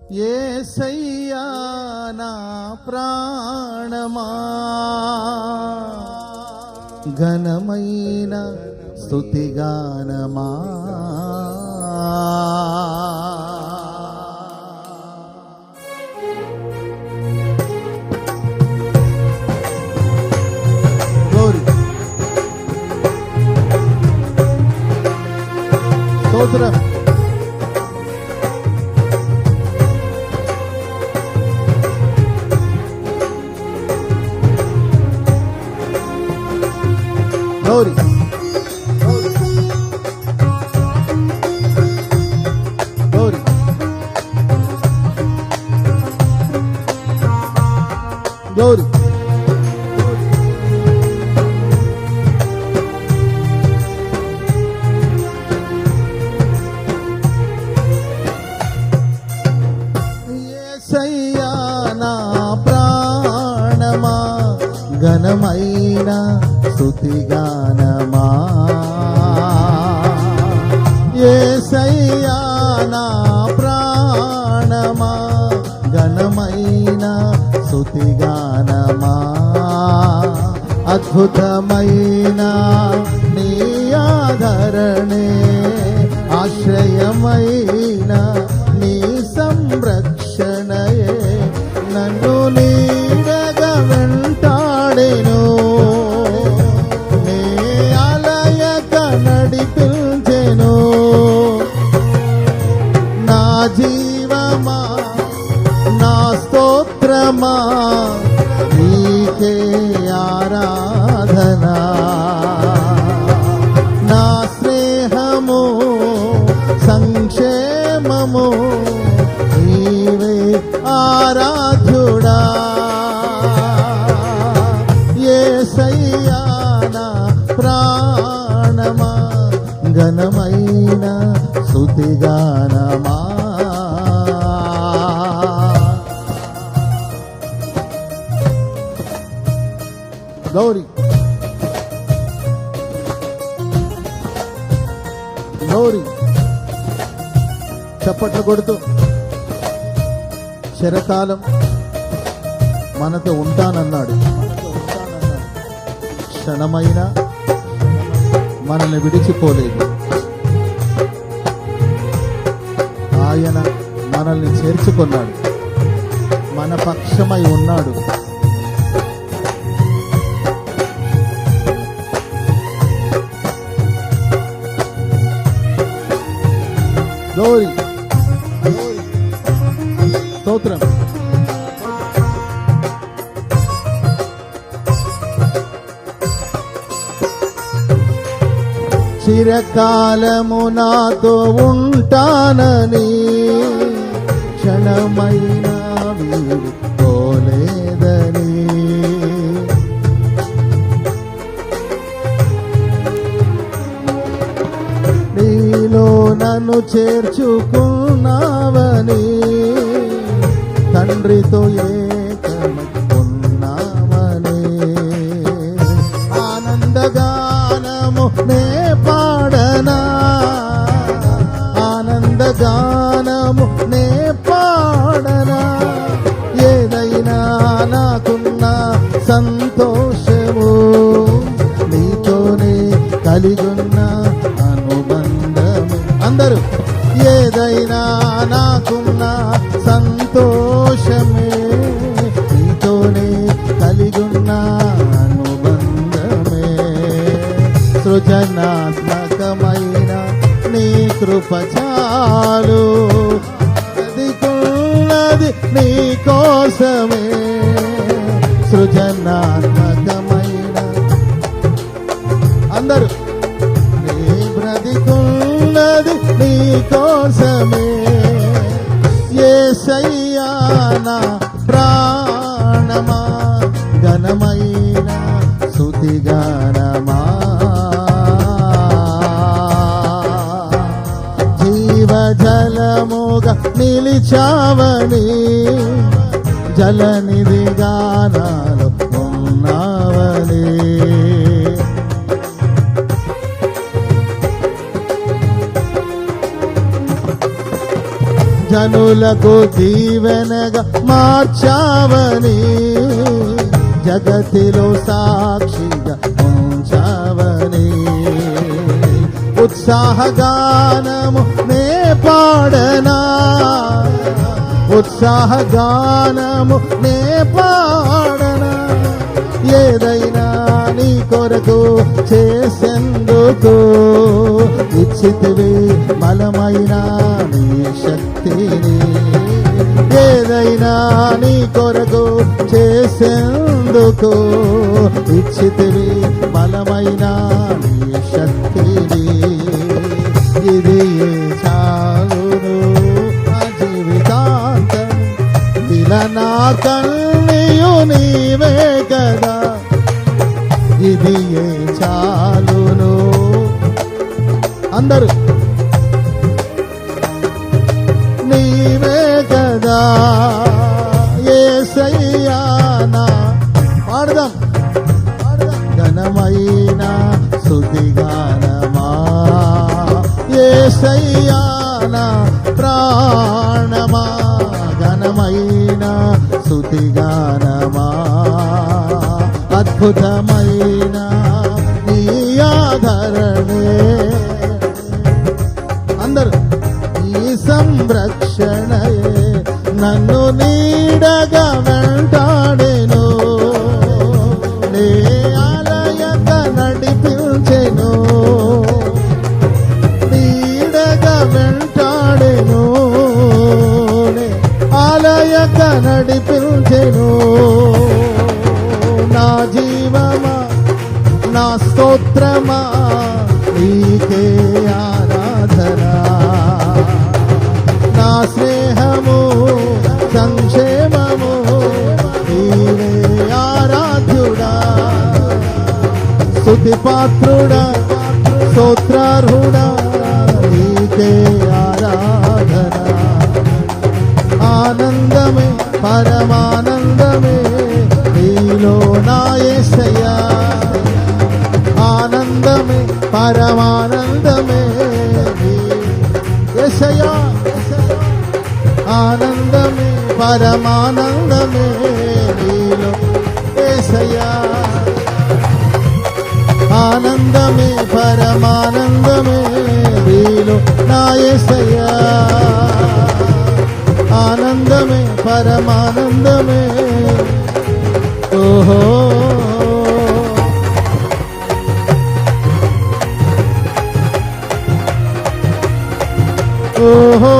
యేసయ్యా నా ప్రాణమా ఘనమైన స్తుతిగానమా స్తోత్రం. Glory. Glory. Glory. యేసయ్యా నా ప్రాణమా ఘనమైన స్తుతిగానమా యేసయ్యా నా ప్రాణమా ఘనమైన స్తుతిగానమా అద్భుతమైన నీ ఆదరణే ఆశ్రయమైన నీ సంరక్షణయే నన్ను నీడగా వెంటాడెను నే అలయక నడిపించెను నా జీవమా నా స్తోత్రమా నీకే ఆరాధన నా స్నేహము సంక్షేమము నీవే ఆరాధ్యుడా యేసయ్యా నా ప్రాణమా ఘనమైన స్తుతిగానమా గౌరీ గౌరీ చప్పట్లు కొడుతూ చిరకాలం మనతో ఉంటానన్నాడు. క్షణమైనా మనల్ని విడిచిపోలేదు. ఆయన మనల్ని చేర్చుకున్నాడు, మన పక్షమై ఉన్నాడు. గ్లోరీ స్తోత్రం. చిరకాలము నాతో ఉంటానని క్షణమైన వీడుకోలేదని నీలో నన్ను చేర్చుకున్నావని తండ్రితో ఏకమై ఉన్నావని ఆనందగానము నే పాడనా ఆనందగానము నే పాడనా ఏదైనా నాకున్న సంతోషము నీతోనే కలిగున్న అనుబంధము. అందరూ ఏదైనా నాకున్న సంతోషమే నీతోనే కలిగున్న అనుబంధమే. సృజనాత్మకమైన నీ కృప చాలు అదికున్నది నీ కోసమే. సృజనాత్మకమైన అందరూ నీ బ్రతికున్నది నీ కోసమే. యేసయ్యా నా ప్రాణమా ఘనమైన స్తుతిగానమా జీవజలముగా నిలిచావని జలనిధిగా నాలో ఉన్నావని జనులకు దీవెనగా మార్చావని, జగతిలో సాక్షిగా ఉంచావని, ఉత్సాహగానము నే పాడనా, ఉత్సాహగానము నే పాడనా, ఏదైనా నీ కొరకు చేసేందుకు ఇచ్చితివి బలమైన నీ శక్తిని, ఏదైనా నీ కొరకు చేసేందుకు ఇచ్చితివి బలమైన నీ శక్తిని, ఇది చాలును నా జీవితాంతం, ఇలా నా కన్నీయు నీవే కదా, ఇది చాలును. అందరూ నీవే కదా యేసయ్యా నా, పాడదాం ఘనమైన స్తుతిగానమా, యేసయ్యా నా ప్రాణమా, ఘనమైన స్తుతిగానమా, అద్భుతమైన నీ ఆదరణే, అందరూ ఈ సంరక్షణయే నన్ను నీడగా వెంటాడెను, నే ఆలయక నడిపించెను, నీడగా వెంటాడెను, నే ఆలయక నడిపించెను, నా జీవమా నా స్తోత్రమా నీకే ఆరాధన, నా స్నేహము సంక్షేమము నీవే ఆరాధ్యుడా, స్తుతి పాత్రుడా స్తోత్రార్హుడా నీకే ఆరాధన, ఆనందమే పరమానందమే నీలో నా యేసయ్యా, ఆనందమే పరమానందమే యేసయ్యా, ఆనందమే పరమానందమే నీలో యేసయ్యా, ఆనందమే పరమానందమే నీలో నా యేసయ్యా, ఆనందమే పరమానందమే, ఓహో ఓహో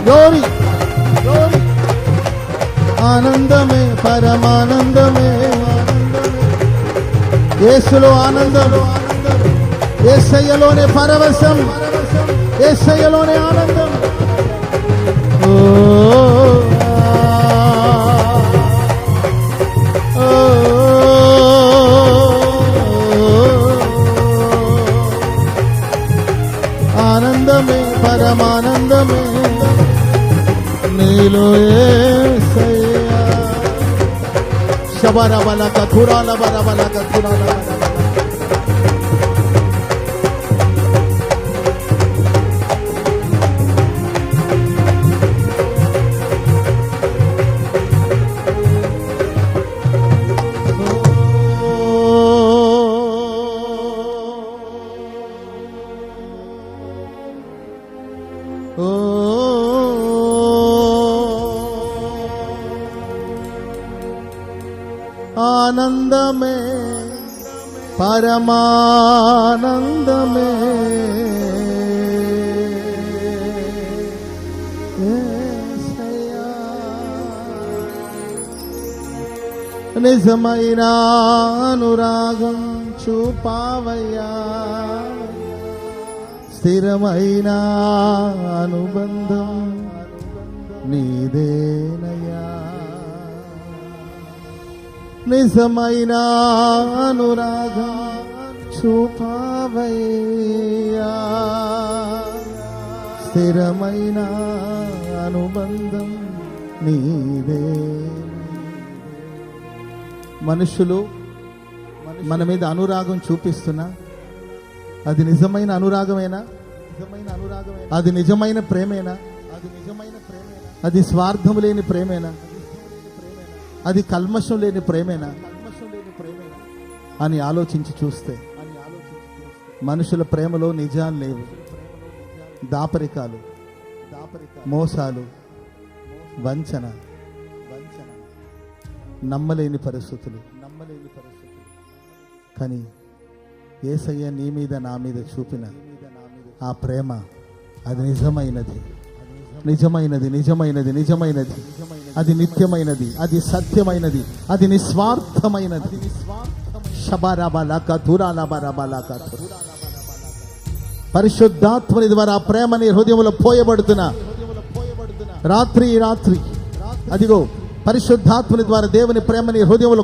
గోరి గోరి, ఆనందమే పరమానందమే, యేసులో ఆనందం, యేసయ్యలోనే పరవశం, యేసయ్యలోనే ఆనందం, ఓ ఆనందమే పరమానందమే నీలో యేసయ్యా, శబరబలక తురాల బరబలక తురాల బరబలక, ఆనందమే పరమానందమే యేసయ్యా, నిజమైన అనురాగం చూపావయ్యా, స్థిరమైన అనుబంధం నీదేనయ్యా, నిజమైన అనురాగం చూపావయ్యా, స్థిరమైన అనుబంధం నీదే. మనుషులు మన మీద అనురాగం చూపిస్తున్నా, అది నిజమైన అనురాగమేనా? అది నిజమైన ప్రేమేనా? అది స్వార్థము లేని ప్రేమేనా? అది కల్మషం లేని ప్రేమేనా అని ఆలోచించి చూస్తే మనుషుల ప్రేమలో నిజాలు లేవు. దాపరికాలు, మోసాలు, వంచన, నమ్మలేని పరిస్థితులు. కానీ యేసయ్య నీ మీద నా మీద చూపిన ఆ ప్రేమ అది నిజమైనది, నిజమైనది, నిజమైనది, నిజమైనది. అది నిత్యమైనది, అది సత్యమైనది, అది నిస్వార్థమైనది. పరిశుద్ధాత్మని ద్వారా ఆ ప్రేమని హృదయంలో పోయబడుతున్న రాత్రి అదిగో పరిశుద్ధాత్మని ద్వారా దేవుని ప్రేమని హృదయంలో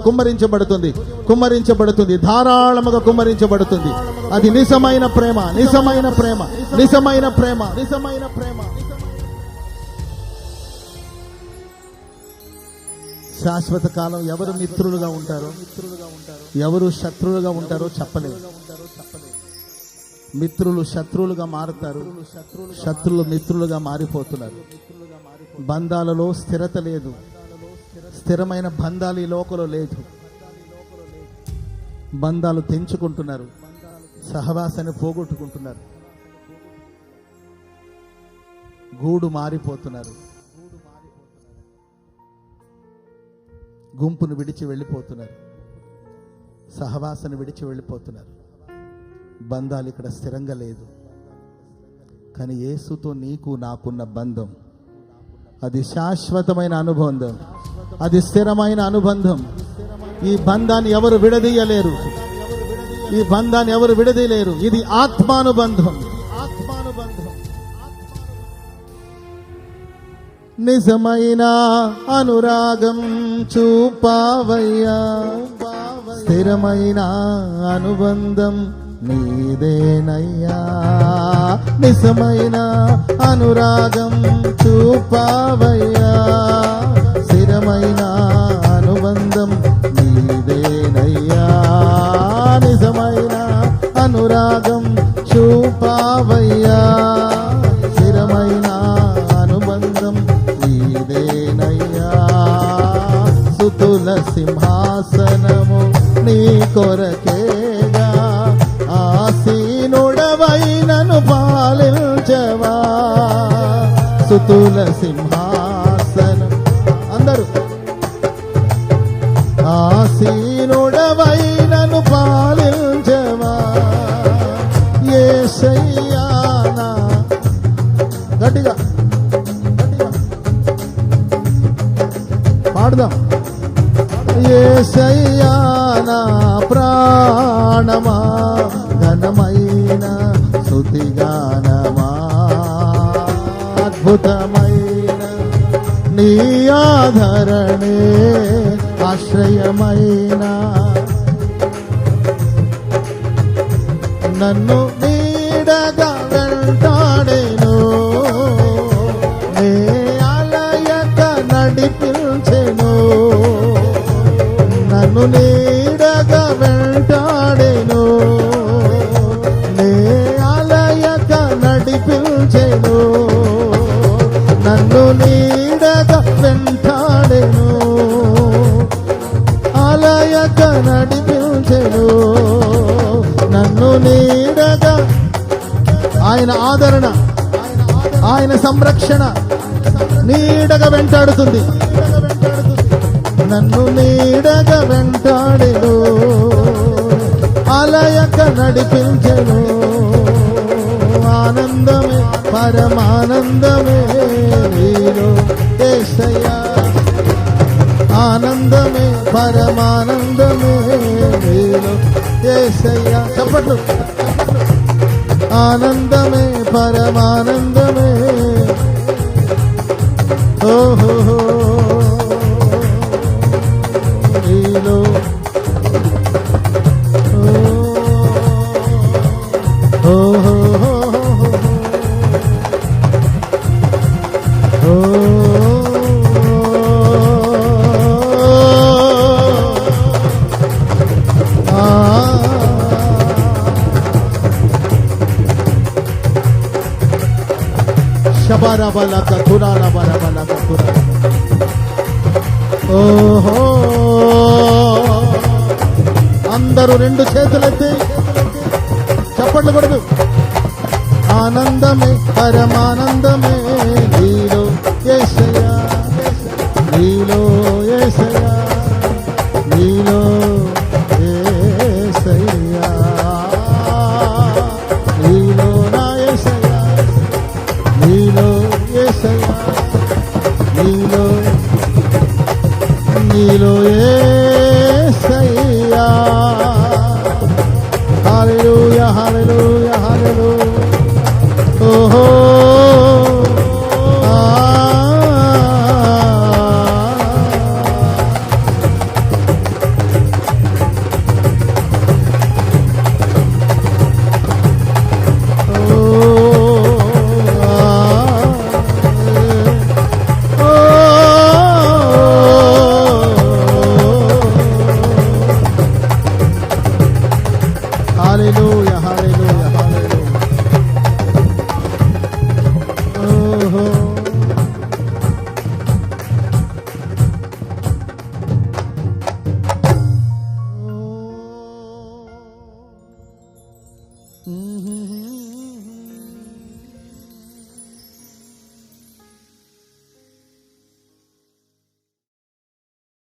కుమ్మరించబడుతుంది, ధారాళముగా కుమ్మరించబడుతుంది. అది నిజమైన ప్రేమ, నిజమైన ప్రేమ, నిజమైన ప్రేమ, నిజమైన ప్రేమ. శాశ్వత కాలం ఎవరు మిత్రులుగా ఉంటారో, ఎవరు శత్రువులుగా ఉంటారో చెప్పలేరు. మిత్రులు శత్రువులుగా మారుతారు, శత్రువులు మిత్రులుగా మారిపోతున్నారు. బంధాలలో స్థిరత లేదు, స్థిరమైన బంధాలు ఈ లోకంలో లేదు. బంధాలు తెంచుకుంటున్నారు, సహవాసాన్ని పోగొట్టుకుంటున్నారు, గూడు మారిపోతున్నారు, గుంపును విడిచి వెళ్ళిపోతున్నారు, సహవాసాన్ని విడిచి వెళ్ళిపోతున్నారు. బంధాలు ఇక్కడ స్థిరంగా లేదు. కానీ యేసుతో నీకు నాకున్న బంధం అది శాశ్వతమైన అనుబంధం, అది స్థిరమైన అనుబంధం. ఈ బంధాన్ని ఎవరు విడదీయలేరు, ఈ బంధాన్ని ఎవరు విడదీయలేరు. ఇది ఆత్మానుబంధం. నిజమైన అనురాగం చూపావయ్యా, స్థిరమైన అనుబంధం నీదేనయ్యా. నిజమైన అనురాగం చూపావయ్యా, స్థిరమైన అనుబంధం నీదేనయ్యా. నిజమైన అనురాగం చూపావయ్యా, స్థిరమైన అనుబంధం నీదేనయ్యా. సుతుల సింహాసనము నీ కొరకేగా, ఆసీనుడవైనను పాలించవా. సుతుల సింహాసనం అందరూ, ఆసీనుడవైనను పాలించవా. యేసయ్యా నా గట్టిగా పాడదాం. యేసయ్యా నా ప్రాణమా, ఘనమైన స్తుతిగానమా. అద్భుతమైన నీ ఆదరణే ఆశ్రయమైన, నన్ను నీడగా వెంటాడేను, నే అలయక నడిపించెను. నన్ను నీడగా వెంటాడేను, నే అలయక నడిపించెను. నన్ను నీడగా వెంటాడేను, అలయక నడిపించెను. నన్ను నీడగా, ఆయన ఆదరణ, ఆయన సంరక్షణ నీడగా వెంటాడుతుంది. నన్ను నీడగా వెంటాడెను, అలయక నడిపించెను. ఆనందమే పరమానందమే నీలో యేసయ్యా, ఆనందమే పరమానందమే నీలో యేసయ్యా. చప్పట్లు. ఆనందమే పరమానందమే, ఓహో నీలో. బలక తురాల బల బలక తురాల. ఓహో అందరూ రెండు చేతులెత్తి చప్పట్లు కొడదు. ఆనందమే పరమానందమే నీలో యేసయ్యా, నీలో యేసయ్యా, నీలో యేసయ్యా, నీలో నా యేసయ్యా, నీలో యేసయ్యా, నీలో నీలో యేసయ్యా. హల్లెలూయా హల్లెలూయా హల్లెలూయా. ఓహో హల్లెలూయా హల్లెలూయా.